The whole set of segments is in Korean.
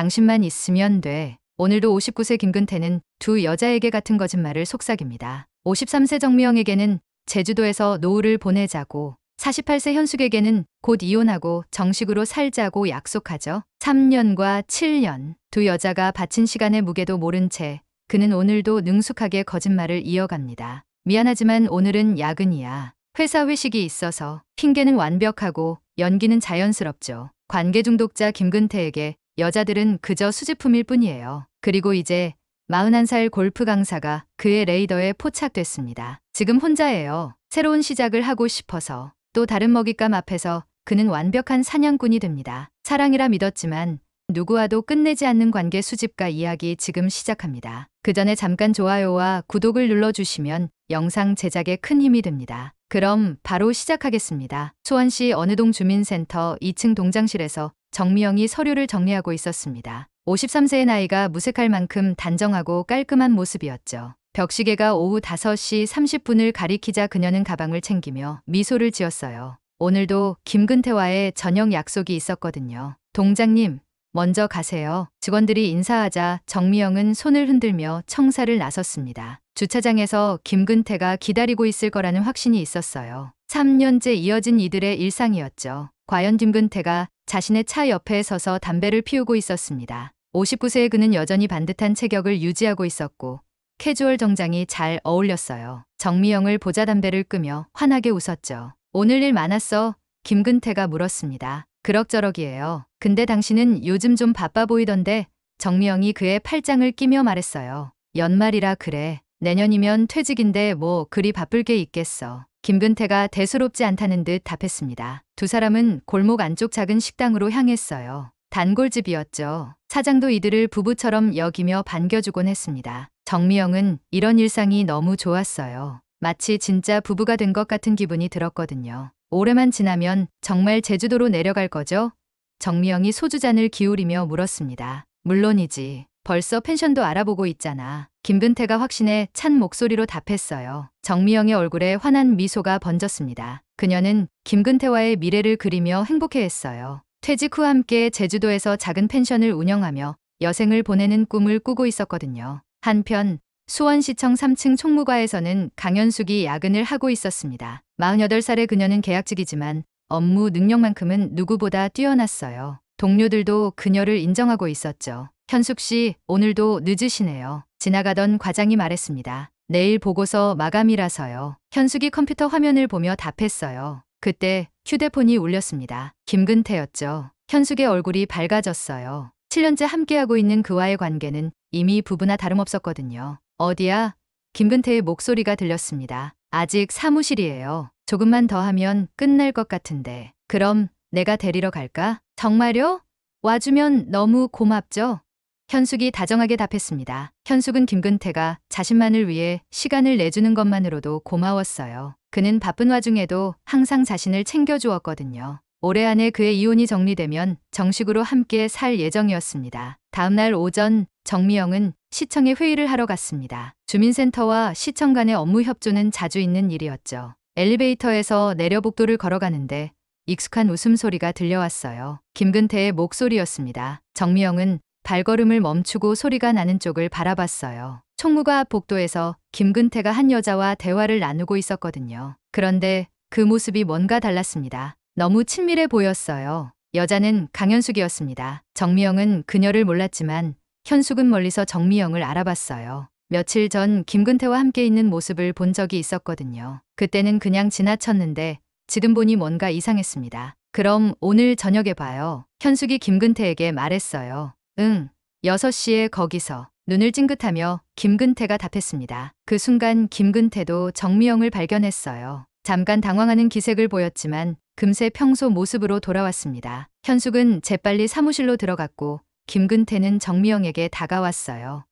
당신만 있으면 돼. 오늘도 59세 김근태는 두 여자에게 같은 거짓말을 속삭입니다. 53세 정미영에게는 제주도에서 노후를 보내자고, 48세 현숙에게는 곧 이혼하고 정식으로 살자고 약속하죠. 3년과 7년, 두 여자가 바친 시간의 무게도 모른 채 그는 오늘도 능숙하게 거짓말을 이어갑니다. 미안하지만 오늘은 야근이야. 회사 회식이 있어서. 핑계는 완벽하고 연기는 자연스럽죠. 관계 중독자 김근태에게 여자들은 그저 수집품일 뿐이에요. 그리고 이제 41살 골프 강사가 그의 레이더에 포착됐습니다. 지금 혼자예요. 새로운 시작을 하고 싶어서. 또 다른 먹잇감 앞에서 그는 완벽한 사냥꾼이 됩니다. 사랑이라 믿었지만 누구와도 끝내지 않는 관계 수집가 이야기 지금 시작합니다. 그 전에 잠깐 좋아요와 구독을 눌러주시면 영상 제작에 큰 힘이 됩니다. 그럼 바로 시작하겠습니다. 수원시 어느동 주민센터 2층 동장실에서 정미영이 서류를 정리하고 있었습니다. 53세의 나이가 무색할 만큼 단정하고 깔끔한 모습이었죠. 벽시계가 오후 5시 30분을 가리키자 그녀는 가방을 챙기며 미소를 지었어요. 오늘도 김근태와의 저녁 약속이 있었거든요. 동장님, 먼저 가세요. 직원들이 인사하자 정미영은 손을 흔들며 청사를 나섰습니다. 주차장에서 김근태가 기다리고 있을 거라는 확신이 있었어요. 3년째 이어진 이들의 일상이었죠. 과연 김근태가 자신의 차 옆에 서서 담배를 피우고 있었습니다. 59세의 그는 여전히 반듯한 체격을 유지하고 있었고 캐주얼 정장이 잘 어울렸어요. 정미영을 보자 담배를 끄며 환하게 웃었죠. 오늘 일 많았어? 김근태가 물었습니다. 그럭저럭이에요. 근데 당신은 요즘 좀 바빠 보이던데. 정미영이 그의 팔짱을 끼며 말했어요. 연말이라 그래. 내년이면 퇴직인데 뭐 그리 바쁠 게 있겠어. 김근태가 대수롭지 않다는 듯 답했습니다. 두 사람은 골목 안쪽 작은 식당으로 향했어요. 단골집이었죠. 사장도 이들을 부부처럼 여기며 반겨주곤 했습니다. 정미영은 이런 일상이 너무 좋았어요. 마치 진짜 부부가 된 것 같은 기분이 들었거든요. 올해만 지나면 정말 제주도로 내려갈 거죠? 정미영이 소주잔을 기울이며 물었습니다. 물론이지. 벌써 펜션도 알아보고 있잖아. 김근태가 확신에 찬 목소리로 답했어요. 정미영의 얼굴에 환한 미소가 번졌습니다. 그녀는 김근태와의 미래를 그리며 행복해했어요. 퇴직 후 함께 제주도에서 작은 펜션을 운영하며 여생을 보내는 꿈을 꾸고 있었거든요. 한편 수원시청 3층 총무과에서는 강현숙이 야근을 하고 있었습니다. 48살의 그녀는 계약직이지만 업무 능력만큼은 누구보다 뛰어났어요. 동료들도 그녀를 인정하고 있었죠. 현숙 씨, 오늘도 늦으시네요. 지나가던 과장이 말했습니다. 내일 보고서 마감이라서요. 현숙이 컴퓨터 화면을 보며 답했어요. 그때 휴대폰이 울렸습니다. 김근태였죠. 현숙의 얼굴이 밝아졌어요. 7년째 함께하고 있는 그와의 관계는 이미 부부나 다름없었거든요. 어디야? 김근태의 목소리가 들렸습니다. 아직 사무실이에요. 조금만 더 하면 끝날 것 같은데. 그럼 내가 데리러 갈까? 정말요? 와주면 너무 고맙죠? 현숙이 다정하게 답했습니다. 현숙은 김근태가 자신만을 위해 시간을 내주는 것만으로도 고마웠어요. 그는 바쁜 와중에도 항상 자신을 챙겨주었거든요. 올해 안에 그의 이혼이 정리되면 정식으로 함께 살 예정이었습니다. 다음 날 오전 정미영은 시청에 회의를 하러 갔습니다. 주민센터와 시청 간의 업무 협조는 자주 있는 일이었죠. 엘리베이터에서 내려 복도를 걸어가는데 익숙한 웃음소리가 들려왔어요. 김근태의 목소리였습니다. 정미영은 발걸음을 멈추고 소리가 나는 쪽을 바라봤어요. 총무과 앞 복도에서 김근태가 한 여자와 대화를 나누고 있었거든요. 그런데 그 모습이 뭔가 달랐습니다. 너무 친밀해 보였어요. 여자는 강현숙이었습니다. 정미영은 그녀를 몰랐지만 현숙은 멀리서 정미영을 알아봤어요. 며칠 전 김근태와 함께 있는 모습을 본 적이 있었거든요. 그때는 그냥 지나쳤는데 지금 보니 뭔가 이상했습니다. 그럼 오늘 저녁에 봐요. 현숙이 김근태에게 말했어요. 응, 6시에 거기서. 눈을 찡긋하며 김근태가 답했습니다. 그 순간 김근태도 정미영을 발견했어요. 잠깐 당황하는 기색을 보였지만 금세 평소 모습으로 돌아왔습니다. 현숙은 재빨리 사무실로 들어갔고 김근태는 정미영에게 다가왔어요.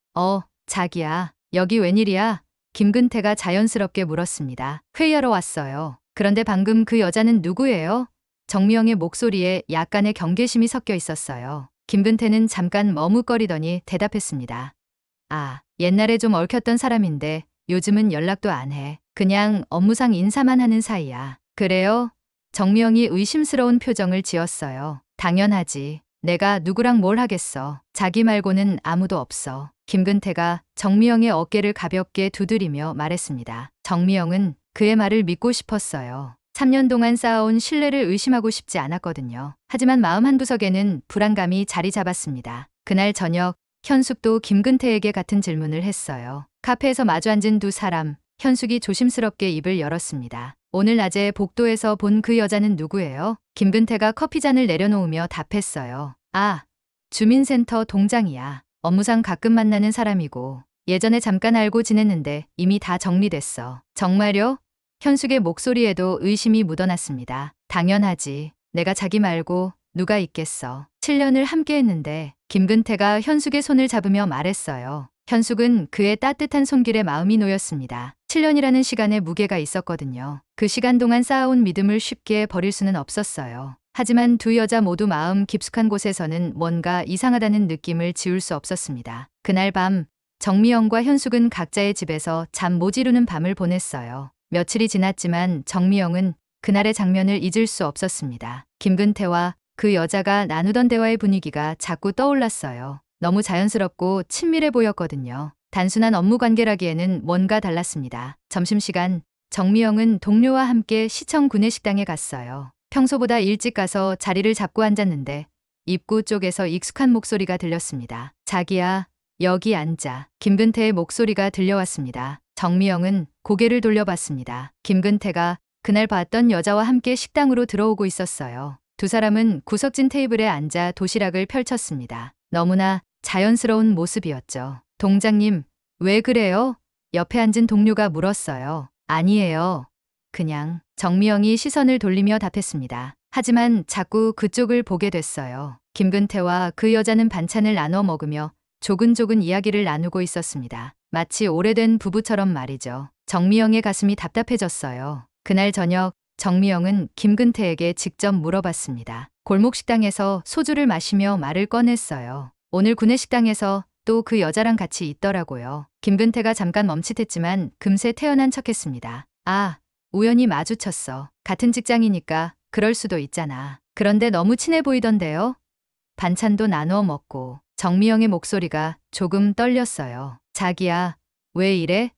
자기야, 여기 웬일이야? 김근태가 자연스럽게 물었습니다. 회의하러 왔어요. 그런데 방금 그 여자는 누구예요? 정미영의 목소리에 약간의 경계심이 섞여 있었어요. 김근태는 잠깐 머뭇거리더니 대답했습니다. 옛날에 좀 얽혔던 사람인데 요즘은 연락도 안 해. 그냥 업무상 인사만 하는 사이야. 그래요? 정미영이 의심스러운 표정을 지었어요. 당연하지. 내가 누구랑 뭘 하겠어. 자기 말고는 아무도 없어. 김근태가 정미영의 어깨를 가볍게 두드리며 말했습니다. 정미영은 그의 말을 믿고 싶었어요. 3년 동안 쌓아온 신뢰를 의심하고 싶지 않았거든요. 하지만 마음 한구석에는 불안감이 자리 잡았습니다. 그날 저녁 현숙도 김근태에게 같은 질문을 했어요. 카페에서 마주 앉은 두 사람, 현숙이 조심스럽게 입을 열었습니다. 오늘 낮에 복도에서 본 그 여자는 누구예요? 김근태가 커피잔을 내려놓으며 답했어요. 아, 주민센터 동장이야. 업무상 가끔 만나는 사람이고 예전에 잠깐 알고 지냈는데 이미 다 정리됐어. 정말요? 현숙의 목소리에도 의심이 묻어났습니다. 당연하지. 내가 자기 말고 누가 있겠어. 7년을 함께 했는데 김근태가 현숙의 손을 잡으며 말했어요. 현숙은 그의 따뜻한 손길에 마음이 놓였습니다. 7년이라는 시간에 무게가 있었거든요. 그 시간 동안 쌓아온 믿음을 쉽게 버릴 수는 없었어요. 하지만 두 여자 모두 마음 깊숙한 곳에서는 뭔가 이상하다는 느낌을 지울 수 없었습니다. 그날 밤 정미영과 현숙은 각자의 집에서 잠 못 이루는 밤을 보냈어요. 며칠이 지났지만 정미영은 그날의 장면을 잊을 수 없었습니다. 김근태와 그 여자가 나누던 대화의 분위기가 자꾸 떠올랐어요. 너무 자연스럽고 친밀해 보였거든요. 단순한 업무 관계라기에는 뭔가 달랐습니다. 점심시간 정미영은 동료와 함께 시청 구내식당에 갔어요. 평소보다 일찍 가서 자리를 잡고 앉았는데 입구 쪽에서 익숙한 목소리가 들렸습니다. 자기야, 여기 앉아. 김근태의 목소리가 들려왔습니다. 정미영은 고개를 돌려봤습니다. 김근태가 그날 봤던 여자와 함께 식당으로 들어오고 있었어요. 두 사람은 구석진 테이블에 앉아 도시락을 펼쳤습니다. 너무나 자연스러운 모습이었죠. 동장님, 왜 그래요? 옆에 앉은 동료가 물었어요. 아니에요. 그냥. 정미영이 시선을 돌리며 답했습니다. 하지만 자꾸 그쪽을 보게 됐어요. 김근태와 그 여자는 반찬을 나눠 먹으며 조근조근 이야기를 나누고 있었습니다. 마치 오래된 부부처럼 말이죠. 정미영의 가슴이 답답해졌어요. 그날 저녁 정미영은 김근태에게 직접 물어봤습니다. 골목식당에서 소주를 마시며 말을 꺼냈어요. 오늘 구내식당에서 또 그 여자랑 같이 있더라고요. 김근태가 잠깐 멈칫했지만 금세 태연한 척했습니다. 아, 우연히 마주쳤어. 같은 직장이니까 그럴 수도 있잖아. 그런데 너무 친해 보이던데요? 반찬도 나누어 먹고. 정미영의 목소리가 조금 떨렸어요. 자기야, 왜 이래?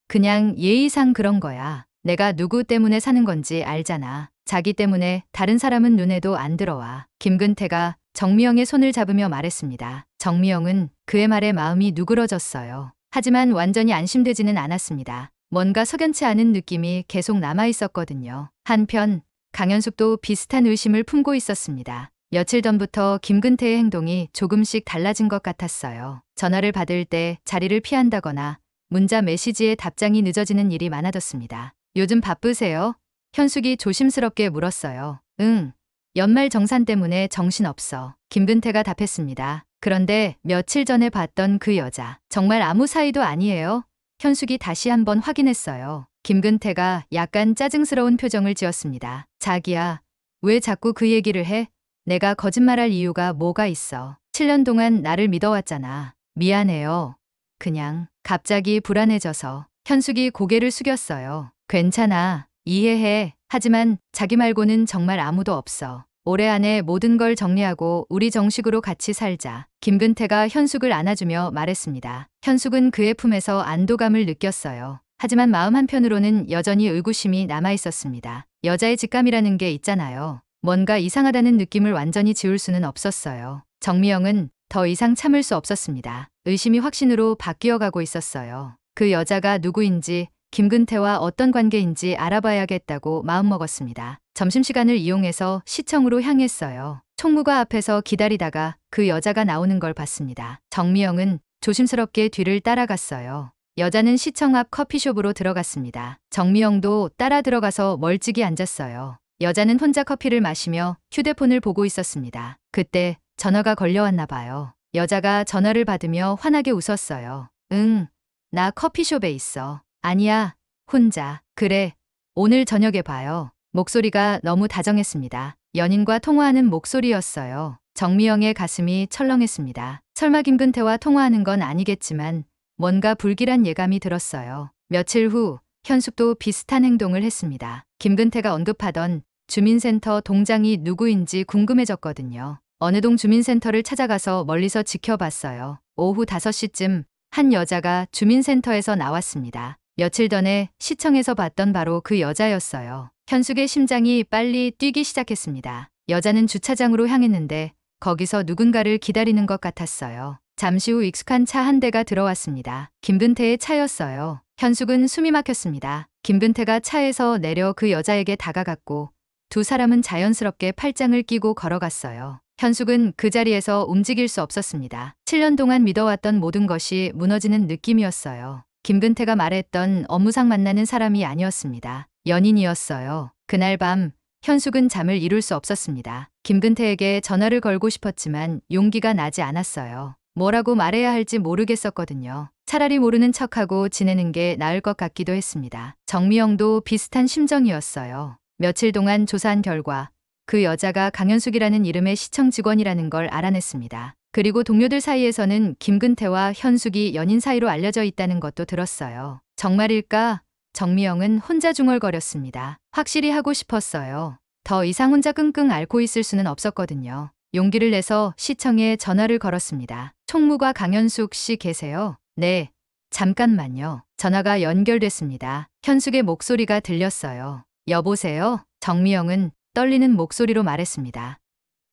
그냥 예의상 그런 거야. 내가 누구 때문에 사는 건지 알잖아. 자기 때문에 다른 사람은 눈에도 안 들어와. 김근태가 정미영의 손을 잡으며 말했습니다. 정미영은 그의 말에 마음이 누그러졌어요. 하지만 완전히 안심되지는 않았습니다. 뭔가 석연치 않은 느낌이 계속 남아있었거든요. 한편 강현숙도 비슷한 의심을 품고 있었습니다. 며칠 전부터 김근태의 행동이 조금씩 달라진 것 같았어요. 전화를 받을 때 자리를 피한다거나 문자 메시지에 답장이 늦어지는 일이 많아졌습니다. 요즘 바쁘세요? 현숙이 조심스럽게 물었어요. 응. 연말 정산 때문에 정신없어. 김근태가 답했습니다. 그런데 며칠 전에 봤던 그 여자, 정말 아무 사이도 아니에요? 현숙이 다시 한번 확인했어요. 김근태가 약간 짜증스러운 표정을 지었습니다. 자기야, 왜 자꾸 그 얘기를 해? 내가 거짓말할 이유가 뭐가 있어. 7년 동안 나를 믿어왔잖아. 미안해요. 그냥 갑자기 불안해져서. 현숙이 고개를 숙였어요. 괜찮아. 이해해. 하지만 자기 말고는 정말 아무도 없어. 올해 안에 모든 걸 정리하고 우리 정식으로 같이 살자. 김근태가 현숙을 안아주며 말했습니다. 현숙은 그의 품에서 안도감을 느꼈어요. 하지만 마음 한편으로는 여전히 의구심이 남아있었습니다. 여자의 직감이라는 게 있잖아요. 뭔가 이상하다는 느낌을 완전히 지울 수는 없었어요. 정미영은 더 이상 참을 수 없었습니다. 의심이 확신으로 바뀌어가고 있었어요. 그 여자가 누구인지, 김근태와 어떤 관계인지 알아봐야겠다고 마음먹었습니다. 점심시간을 이용해서 시청으로 향했어요. 총무과 앞에서 기다리다가 그 여자가 나오는 걸 봤습니다. 정미영은 조심스럽게 뒤를 따라갔어요. 여자는 시청 앞 커피숍으로 들어갔습니다. 정미영도 따라 들어가서 멀찍이 앉았어요. 여자는 혼자 커피를 마시며 휴대폰을 보고 있었습니다. 그때 전화가 걸려왔나 봐요. 여자가 전화를 받으며 환하게 웃었어요. 응, 나 커피숍에 있어. 아니야, 혼자. 그래, 오늘 저녁에 봐요. 목소리가 너무 다정했습니다. 연인과 통화하는 목소리였어요. 정미영의 가슴이 철렁했습니다. 설마 김근태와 통화하는 건 아니겠지만 뭔가 불길한 예감이 들었어요. 며칠 후 현숙도 비슷한 행동을 했습니다. 김근태가 언급하던 주민센터 동장이 누구인지 궁금해졌거든요. 어느 동 주민센터를 찾아가서 멀리서 지켜봤어요. 오후 5시쯤 한 여자가 주민센터에서 나왔습니다. 며칠 전에 시청에서 봤던 바로 그 여자였어요. 현숙의 심장이 빨리 뛰기 시작했습니다. 여자는 주차장으로 향했는데 거기서 누군가를 기다리는 것 같았어요. 잠시 후 익숙한 차 한 대가 들어왔습니다. 김근태의 차였어요. 현숙은 숨이 막혔습니다. 김근태가 차에서 내려 그 여자에게 다가갔고 두 사람은 자연스럽게 팔짱을 끼고 걸어갔어요. 현숙은 그 자리에서 움직일 수 없었습니다. 7년 동안 믿어왔던 모든 것이 무너지는 느낌이었어요. 김근태가 말했던 업무상 만나는 사람이 아니었습니다. 연인이었어요. 그날 밤 현숙은 잠을 이룰 수 없었습니다. 김근태에게 전화를 걸고 싶었지만 용기가 나지 않았어요. 뭐라고 말해야 할지 모르겠었거든요. 차라리 모르는 척하고 지내는 게 나을 것 같기도 했습니다. 정미영도 비슷한 심정이었어요. 며칠 동안 조사한 결과 그 여자가 강현숙이라는 이름의 시청 직원이라는 걸 알아냈습니다. 그리고 동료들 사이에서는 김근태와 현숙이 연인 사이로 알려져 있다는 것도 들었어요. 정말일까? 정미영은 혼자 중얼거렸습니다. 확실히 하고 싶었어요. 더 이상 혼자 끙끙 앓고 있을 수는 없었거든요. 용기를 내서 시청에 전화를 걸었습니다. 총무과 강현숙 씨 계세요? 네. 잠깐만요. 전화가 연결됐습니다. 현숙의 목소리가 들렸어요. 여보세요? 정미영은 떨리는 목소리로 말했습니다.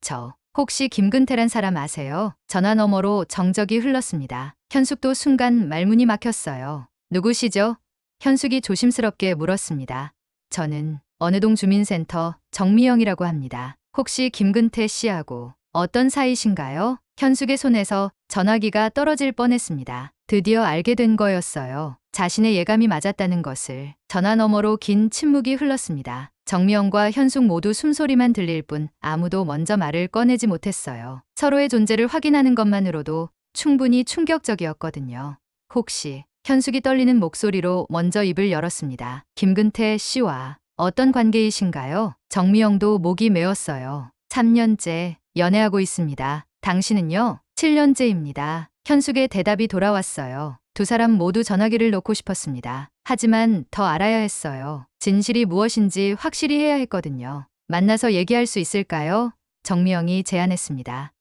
저 혹시 김근태란 사람 아세요? 전화 너머로 정적이 흘렀습니다. 현숙도 순간 말문이 막혔어요. 누구시죠? 현숙이 조심스럽게 물었습니다. 저는 어느 동 주민센터 정미영이라고 합니다. 혹시 김근태 씨하고 어떤 사이신가요? 현숙의 손에서 전화기가 떨어질 뻔했습니다. 드디어 알게 된 거였어요. 자신의 예감이 맞았다는 것을. 전화 너머로 긴 침묵이 흘렀습니다. 정미영과 현숙 모두 숨소리만 들릴 뿐 아무도 먼저 말을 꺼내지 못했어요. 서로의 존재를 확인하는 것만으로도 충분히 충격적이었거든요. 혹시 현숙이 떨리는 목소리로 먼저 입을 열었습니다. 김근태 씨와 어떤 관계이신가요? 정미영도 목이 메었어요. 3년째 연애하고 있습니다. 당신은요? 7년째입니다. 현숙의 대답이 돌아왔어요. 두 사람 모두 전화기를 놓고 싶었습니다. 하지만 더 알아야 했어요. 진실이 무엇인지 확실히 해야 했거든요. 만나서 얘기할 수 있을까요? 정미영이 제안했습니다.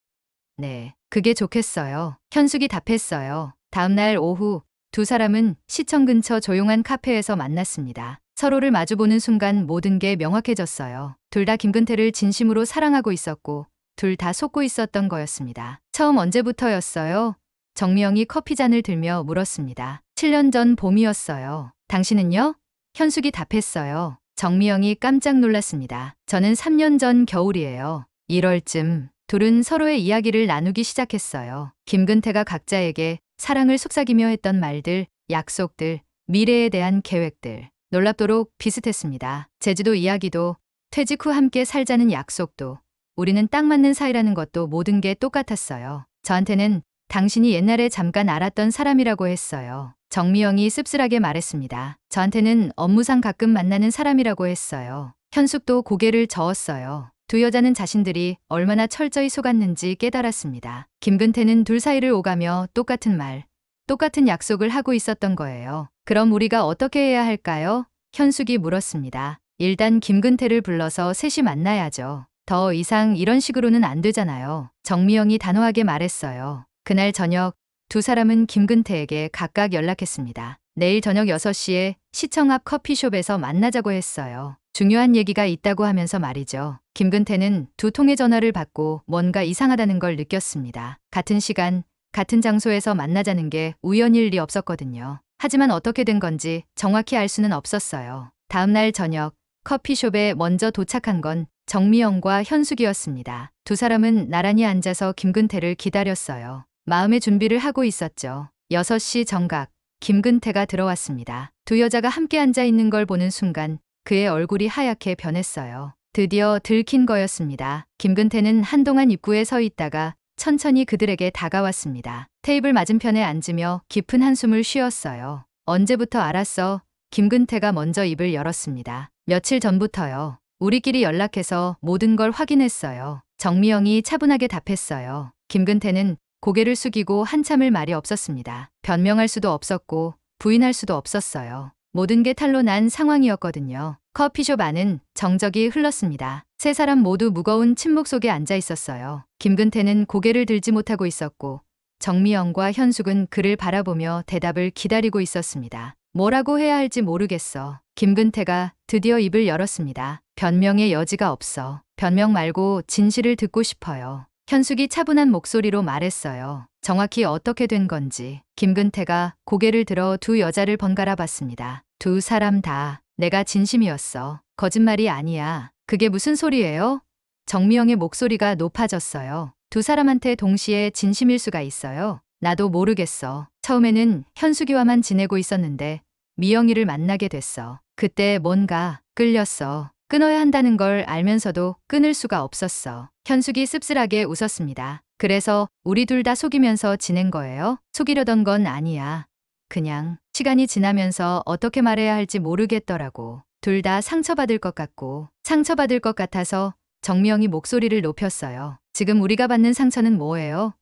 네, 그게 좋겠어요. 현숙이 답했어요. 다음 날 오후 두 사람은 시청 근처 조용한 카페에서 만났습니다. 서로를 마주보는 순간 모든 게 명확해졌어요. 둘 다 김근태를 진심으로 사랑하고 있었고 둘 다 속고 있었던 거였습니다. 처음 언제부터였어요? 정미영이 커피잔을 들며 물었습니다. 7년 전 봄이었어요. 당신은요? 현숙이 답했어요. 정미영이 깜짝 놀랐습니다. 저는 3년 전 겨울이에요. 1월쯤 둘은 서로의 이야기를 나누기 시작했어요. 김근태가 각자에게 사랑을 속삭이며 했던 말들, 약속들, 미래에 대한 계획들. 놀랍도록 비슷했습니다. 제주도 이야기도, 퇴직 후 함께 살자는 약속도, 우리는 딱 맞는 사이라는 것도 모든 게 똑같았어요. 저한테는 당신이 옛날에 잠깐 알았던 사람이라고 했어요. 정미영이 씁쓸하게 말했습니다. 저한테는 업무상 가끔 만나는 사람이라고 했어요. 현숙도 고개를 저었어요. 두 여자는 자신들이 얼마나 철저히 속았는지 깨달았습니다. 김근태는 둘 사이를 오가며 똑같은 말, 똑같은 약속을 하고 있었던 거예요. 그럼 우리가 어떻게 해야 할까요? 현숙이 물었습니다. 일단 김근태를 불러서 셋이 만나야죠. 더 이상 이런 식으로는 안 되잖아요. 정미영이 단호하게 말했어요. 그날 저녁 두 사람은 김근태에게 각각 연락했습니다. 내일 저녁 6시에 시청 앞 커피숍에서 만나자고 했어요. 중요한 얘기가 있다고 하면서 말이죠. 김근태는 두 통의 전화를 받고 뭔가 이상하다는 걸 느꼈습니다. 같은 시간, 같은 장소에서 만나자는 게 우연일 리 없었거든요. 하지만 어떻게 된 건지 정확히 알 수는 없었어요. 다음 날 저녁 커피숍에 먼저 도착한 건 정미영과 현숙이었습니다. 두 사람은 나란히 앉아서 김근태를 기다렸어요. 마음의 준비를 하고 있었죠. 6시 정각 김근태가 들어왔습니다. 두 여자가 함께 앉아 있는 걸 보는 순간 그의 얼굴이 하얗게 변했어요. 드디어 들킨 거였습니다. 김근태는 한동안 입구에 서 있다가 천천히 그들에게 다가왔습니다. 테이블 맞은편에 앉으며 깊은 한숨을 쉬었어요. 언제부터 알았어? 김근태가 먼저 입을 열었습니다. 며칠 전부터요. 우리끼리 연락해서 모든 걸 확인했어요. 정미영이 차분하게 답했어요. 김근태는 고개를 숙이고 한참을 말이 없었습니다. 변명할 수도 없었고 부인할 수도 없었어요. 모든 게 탄로 난 상황이었거든요. 커피숍 안은 정적이 흘렀습니다. 세 사람 모두 무거운 침묵 속에 앉아 있었어요. 김근태는 고개를 들지 못하고 있었고 정미영과 현숙은 그를 바라보며 대답을 기다리고 있었습니다. 뭐라고 해야 할지 모르겠어. 김근태가 드디어 입을 열었습니다. 변명의 여지가 없어. 변명 말고 진실을 듣고 싶어요. 현숙이 차분한 목소리로 말했어요. 정확히 어떻게 된 건지. 김근태가 고개를 들어 두 여자를 번갈아 봤습니다. 두 사람 다 내가 진심이었어. 거짓말이 아니야. 그게 무슨 소리예요? 정미영의 목소리가 높아졌어요. 두 사람한테 동시에 진심일 수가 있어요. 나도 모르겠어. 처음에는 현숙이와만 지내고 있었는데 미영이를 만나게 됐어. 그때 뭔가 끌렸어. 끊어야 한다는 걸 알면서도 끊을 수가 없었어. 현숙이 씁쓸하게 웃었습니다. 그래서 우리 둘 다 속이면서 지낸 거예요? 속이려던 건 아니야. 그냥 시간이 지나면서 어떻게 말해야 할지 모르겠더라고. 둘 다 상처받을 것 같고 상처받을 것 같아서 정미영이 목소리를 높였어요. 지금 우리가 받는 상처는 뭐예요?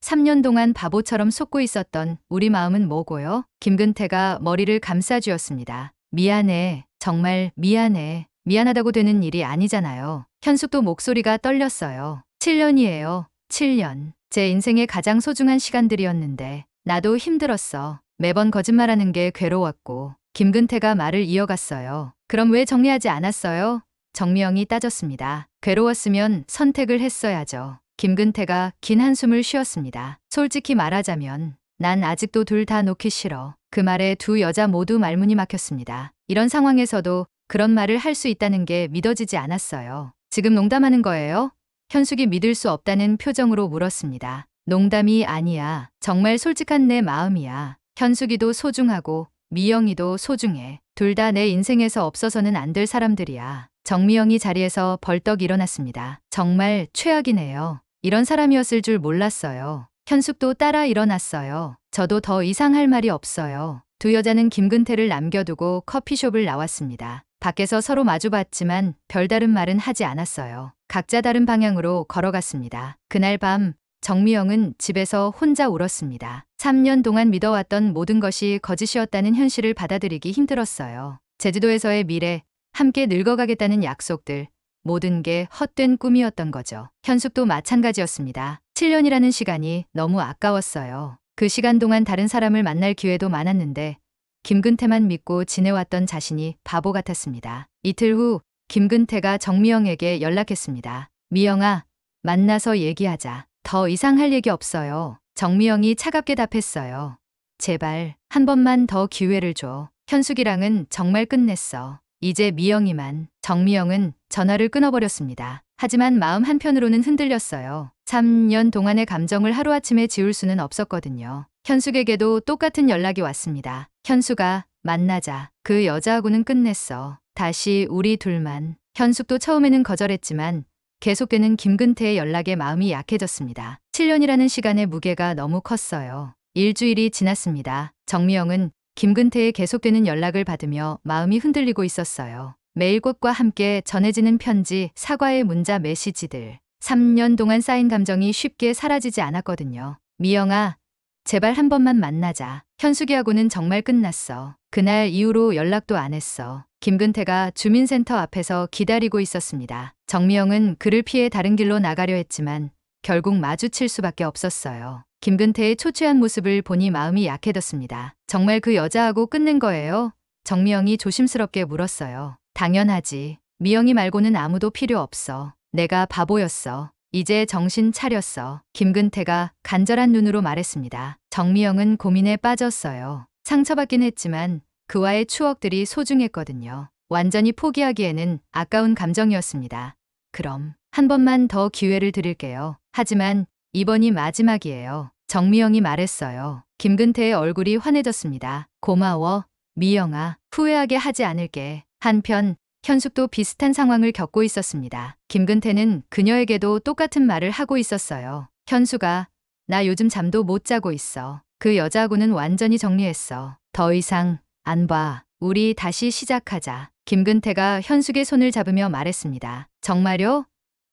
3년 동안 바보처럼 속고 있었던 우리 마음은 뭐고요? 김근태가 머리를 감싸쥐었습니다. 미안해. 정말 미안해. 미안하다고 되는 일이 아니잖아요. 현숙도 목소리가 떨렸어요. 7년이에요. 7년. 제 인생의 가장 소중한 시간들이었는데 나도 힘들었어. 매번 거짓말하는 게 괴로웠고. 김근태가 말을 이어갔어요. 그럼 왜 정리하지 않았어요? 정미영이 따졌습니다. 괴로웠으면 선택을 했어야죠. 김근태가 긴 한숨을 쉬었습니다. 솔직히 말하자면 난 아직도 둘 다 놓기 싫어. 그 말에 두 여자 모두 말문이 막혔습니다. 이런 상황에서도 그런 말을 할 수 있다는 게 믿어지지 않았어요. 지금 농담하는 거예요? 현숙이 믿을 수 없다는 표정으로 물었습니다. 농담이 아니야. 정말 솔직한 내 마음이야. 현숙이도 소중하고 미영이도 소중해. 둘 다 내 인생에서 없어서는 안 될 사람들이야. 정미영이 자리에서 벌떡 일어났습니다. 정말 최악이네요. 이런 사람이었을 줄 몰랐어요. 현숙도 따라 일어났어요. 저도 더 이상 할 말이 없어요. 두 여자는 김근태를 남겨두고 커피숍을 나왔습니다. 밖에서 서로 마주봤지만 별다른 말은 하지 않았어요. 각자 다른 방향으로 걸어갔습니다. 그날 밤 정미영은 집에서 혼자 울었습니다. 3년 동안 믿어왔던 모든 것이 거짓이었다는 현실을 받아들이기 힘들었어요. 제주도에서의 미래, 함께 늙어가겠다는 약속들, 모든 게 헛된 꿈이었던 거죠. 현숙도 마찬가지였습니다. 7년이라는 시간이 너무 아까웠어요. 그 시간 동안 다른 사람을 만날 기회도 많았는데 김근태만 믿고 지내왔던 자신이 바보 같았습니다. 이틀 후 김근태가 정미영에게 연락했습니다. 미영아, 만나서 얘기하자. 더 이상 할 얘기 없어요. 정미영이 차갑게 답했어요. 제발 한 번만 더 기회를 줘. 현숙이랑은 정말 끝냈어. 이제 미영이만. 정미영은 전화를 끊어버렸습니다. 하지만 마음 한편으로는 흔들렸어요. 3년 동안의 감정을 하루아침에 지울 수는 없었거든요. 현숙에게도 똑같은 연락이 왔습니다. 현숙아, 만나자. 그 여자하고는 끝냈어. 다시 우리 둘만. 현숙도 처음에는 거절했지만 계속되는 김근태의 연락에 마음이 약해졌습니다. 7년이라는 시간의 무게가 너무 컸어요. 일주일이 지났습니다. 정미영은 김근태의 계속되는 연락을 받으며 마음이 흔들리고 있었어요. 매일 꽃과 함께 전해지는 편지, 사과의 문자, 메시지들. 3년 동안 쌓인 감정이 쉽게 사라지지 않았거든요. 미영아, 제발 한 번만 만나자. 현숙이하고는 정말 끝났어. 그날 이후로 연락도 안 했어. 김근태가 주민센터 앞에서 기다리고 있었습니다. 정미영은 그를 피해 다른 길로 나가려 했지만 결국 마주칠 수밖에 없었어요. 김근태의 초췌한 모습을 보니 마음이 약해졌습니다. 정말 그 여자하고 끝낸 거예요? 정미영이 조심스럽게 물었어요. 당연하지. 미영이 말고는 아무도 필요 없어. 내가 바보였어. 이제 정신 차렸어. 김근태가 간절한 눈으로 말했습니다. 정미영은 고민에 빠졌어요. 상처받긴 했지만 그와의 추억들이 소중했거든요. 완전히 포기하기에는 아까운 감정이었습니다. 그럼 한 번만 더 기회를 드릴게요. 하지만 이번이 마지막이에요. 정미영이 말했어요. 김근태의 얼굴이 환해졌습니다. 고마워, 미영아. 후회하게 하지 않을게. 한편 현숙도 비슷한 상황을 겪고 있었습니다. 김근태는 그녀에게도 똑같은 말을 하고 있었어요. 현숙아, 나 요즘 잠도 못 자고 있어. 그 여자하고는 완전히 정리했어. 더 이상 안 봐. 우리 다시 시작하자. 김근태가 현숙의 손을 잡으며 말했습니다. 정말요?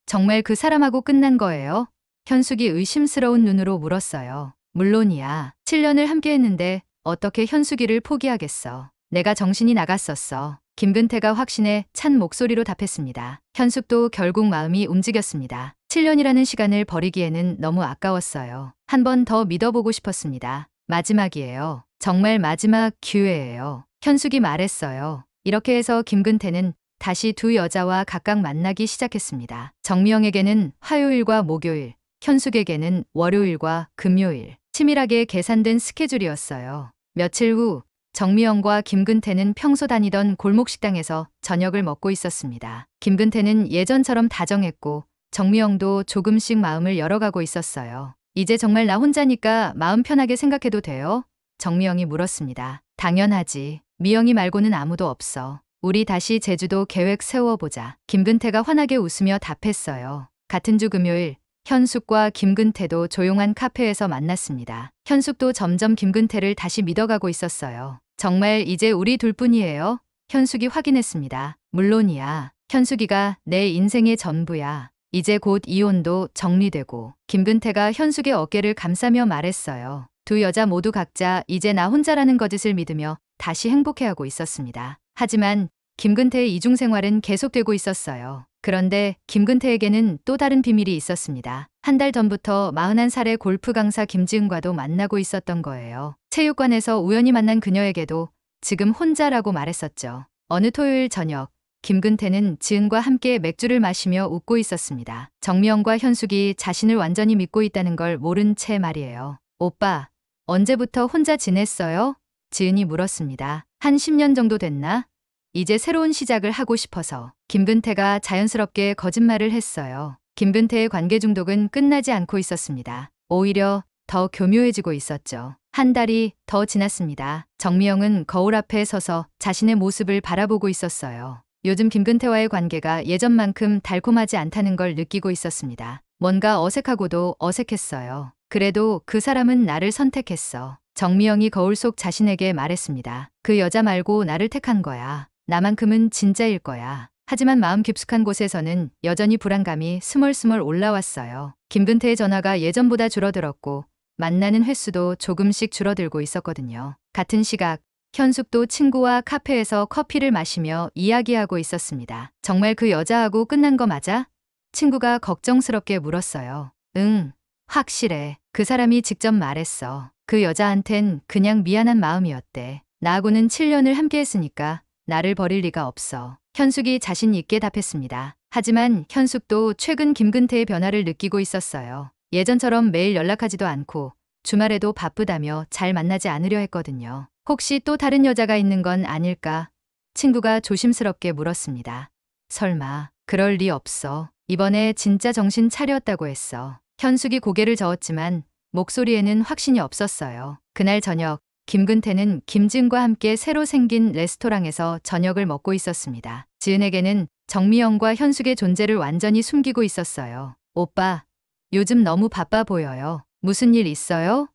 정말 그 사람하고 끝난 거예요? 현숙이 의심스러운 눈으로 물었어요. 물론이야. 7년을 함께 했는데 어떻게 현숙이를 포기하겠어. 내가 정신이 나갔었어. 김근태가 확신에 찬 목소리로 답했습니다. 현숙도 결국 마음이 움직였습니다. 7년이라는 시간을 버리기에는 너무 아까웠어요. 한 번 더 믿어보고 싶었습니다. 마지막이에요. 정말 마지막 기회예요. 현숙이 말했어요. 이렇게 해서 김근태는 다시 두 여자와 각각 만나기 시작했습니다. 정미영에게는 화요일과 목요일, 현숙에게는 월요일과 금요일. 치밀하게 계산된 스케줄이었어요. 며칠 후 정미영과 김근태는 평소 다니던 골목식당에서 저녁을 먹고 있었습니다. 김근태는 예전처럼 다정했고 정미영도 조금씩 마음을 열어가고 있었어요. 이제 정말 나 혼자니까 마음 편하게 생각해도 돼요? 정미영이 물었습니다. 당연하지. 미영이 말고는 아무도 없어. 우리 다시 제주도 계획 세워보자. 김근태가 환하게 웃으며 답했어요. 같은 주 금요일 현숙과 김근태도 조용한 카페에서 만났습니다. 현숙도 점점 김근태를 다시 믿어가고 있었어요. 정말 이제 우리 둘뿐이에요? 현숙이 확인했습니다. 물론이야. 현숙이가 내 인생의 전부야. 이제 곧 이혼도 정리되고. 김근태가 현숙의 어깨를 감싸며 말했어요. 두 여자 모두 각자 이제 나 혼자라는 거짓을 믿으며 다시 행복해하고 있었습니다. 하지만 김근태의 이중생활은 계속되고 있었어요. 그런데 김근태에게는 또 다른 비밀이 있었습니다. 한 달 전부터 41살의 골프 강사 김지은과도 만나고 있었던 거예요. 체육관에서 우연히 만난 그녀에게도 지금 혼자라고 말했었죠. 어느 토요일 저녁, 김근태는 지은과 함께 맥주를 마시며 웃고 있었습니다. 정미영과 현숙이 자신을 완전히 믿고 있다는 걸 모른 채 말이에요. 오빠, 언제부터 혼자 지냈어요? 지은이 물었습니다. 한 10년 정도 됐나? 이제 새로운 시작을 하고 싶어서. 김근태가 자연스럽게 거짓말을 했어요. 김근태의 관계 중독은 끝나지 않고 있었습니다. 오히려 더 교묘해지고 있었죠. 한 달이 더 지났습니다. 정미영은 거울 앞에 서서 자신의 모습을 바라보고 있었어요. 요즘 김근태와의 관계가 예전만큼 달콤하지 않다는 걸 느끼고 있었습니다. 뭔가 어색하고도 어색했어요. 그래도 그 사람은 나를 선택했어. 정미영이 거울 속 자신에게 말했습니다. 그 여자 말고 나를 택한 거야. 나만큼은 진짜일 거야. 하지만 마음 깊숙한 곳에서는 여전히 불안감이 스멀스멀 올라왔어요. 김근태의 전화가 예전보다 줄어들었고 만나는 횟수도 조금씩 줄어들고 있었거든요. 같은 시각 현숙도 친구와 카페에서 커피를 마시며 이야기하고 있었습니다. 정말 그 여자하고 끝난 거 맞아? 친구가 걱정스럽게 물었어요. 응, 확실해. 그 사람이 직접 말했어. 그 여자한텐 그냥 미안한 마음이었대. 나하고는 7년을 함께 했으니까 나를 버릴 리가 없어. 현숙이 자신 있게 답했습니다. 하지만 현숙도 최근 김근태의 변화를 느끼고 있었어요. 예전처럼 매일 연락하지도 않고 주말에도 바쁘다며 잘 만나지 않으려 했거든요. 혹시 또 다른 여자가 있는 건 아닐까? 친구가 조심스럽게 물었습니다. 설마, 그럴 리 없어. 이번에 진짜 정신 차렸다고 했어. 현숙이 고개를 저었지만 목소리에는 확신이 없었어요. 그날 저녁, 김근태는 김지은과 함께 새로 생긴 레스토랑에서 저녁을 먹고 있었습니다. 지은에게는 정미영과 현숙의 존재를 완전히 숨기고 있었어요. 오빠, 요즘 너무 바빠 보여요. 무슨 일 있어요?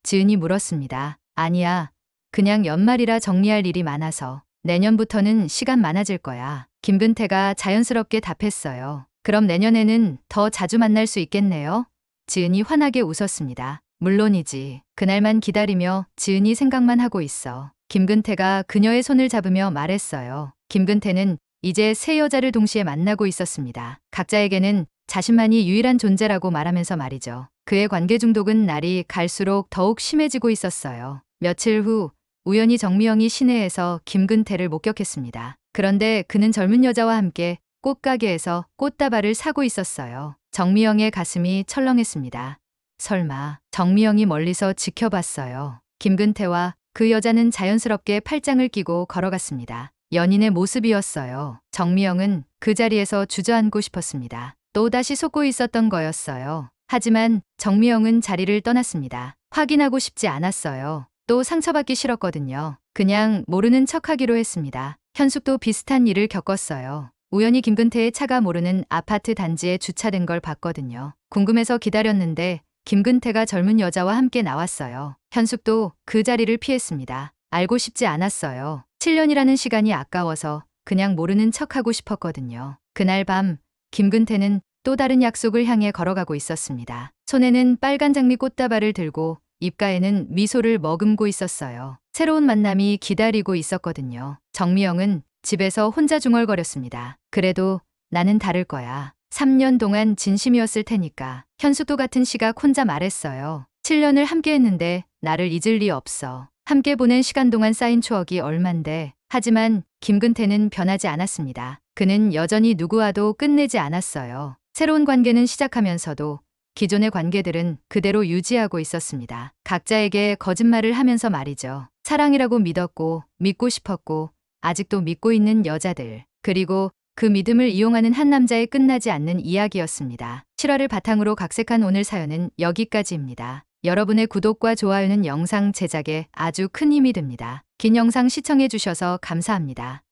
지은이 물었습니다. 아니야. 그냥 연말이라 정리할 일이 많아서. 내년부터는 시간 많아질 거야. 김근태가 자연스럽게 답했어요. 그럼 내년에는 더 자주 만날 수 있겠네요? 지은이 환하게 웃었습니다. 물론이지. 그날만 기다리며 지은이 생각만 하고 있어. 김근태가 그녀의 손을 잡으며 말했어요. 김근태는 이제 세 여자를 동시에 만나고 있었습니다. 각자에게는 자신만이 유일한 존재라고 말하면서 말이죠. 그의 관계 중독은 날이 갈수록 더욱 심해지고 있었어요. 며칠 후 우연히 정미영이 시내에서 김근태를 목격했습니다. 그런데 그는 젊은 여자와 함께 꽃가게에서 꽃다발을 사고 있었어요. 정미영의 가슴이 철렁했습니다. 설마 정미영이 멀리서 지켜봤어요. 김근태와 그 여자는 자연스럽게 팔짱을 끼고 걸어갔습니다. 연인의 모습이었어요. 정미영은 그 자리에서 주저앉고 싶었습니다. 또다시 속고 있었던 거였어요. 하지만 정미영은 자리를 떠났습니다. 확인하고 싶지 않았어요. 또 상처받기 싫었거든요. 그냥 모르는 척하기로 했습니다. 현숙도 비슷한 일을 겪었어요. 우연히 김근태의 차가 모르는 아파트 단지에 주차된 걸 봤거든요. 궁금해서 기다렸는데 김근태가 젊은 여자와 함께 나왔어요. 현숙도 그 자리를 피했습니다. 알고 싶지 않았어요. 7년이라는 시간이 아까워서 그냥 모르는 척하고 싶었거든요. 그날 밤 김근태는 또 다른 약속을 향해 걸어가고 있었습니다. 손에는 빨간 장미 꽃다발을 들고 입가에는 미소를 머금고 있었어요. 새로운 만남이 기다리고 있었거든요. 정미영은 집에서 혼자 중얼거렸습니다. 그래도 나는 다를 거야. 3년 동안 진심이었을 테니까. 현숙도 같은 시각 혼자 말했어요. 7년을 함께 했는데 나를 잊을 리 없어. 함께 보낸 시간 동안 쌓인 추억이 얼만데. 하지만 김근태는 변하지 않았습니다. 그는 여전히 누구와도 끝내지 않았어요. 새로운 관계는 시작하면서도 기존의 관계들은 그대로 유지하고 있었습니다. 각자에게 거짓말을 하면서 말이죠. 사랑이라고 믿었고 믿고 싶었고 아직도 믿고 있는 여자들. 그리고 그 믿음을 이용하는 한 남자의 끝나지 않는 이야기였습니다. 실화를 바탕으로 각색한 오늘 사연은 여기까지입니다. 여러분의 구독과 좋아요는 영상 제작에 아주 큰 힘이 됩니다. 긴 영상 시청해 주셔서 감사합니다.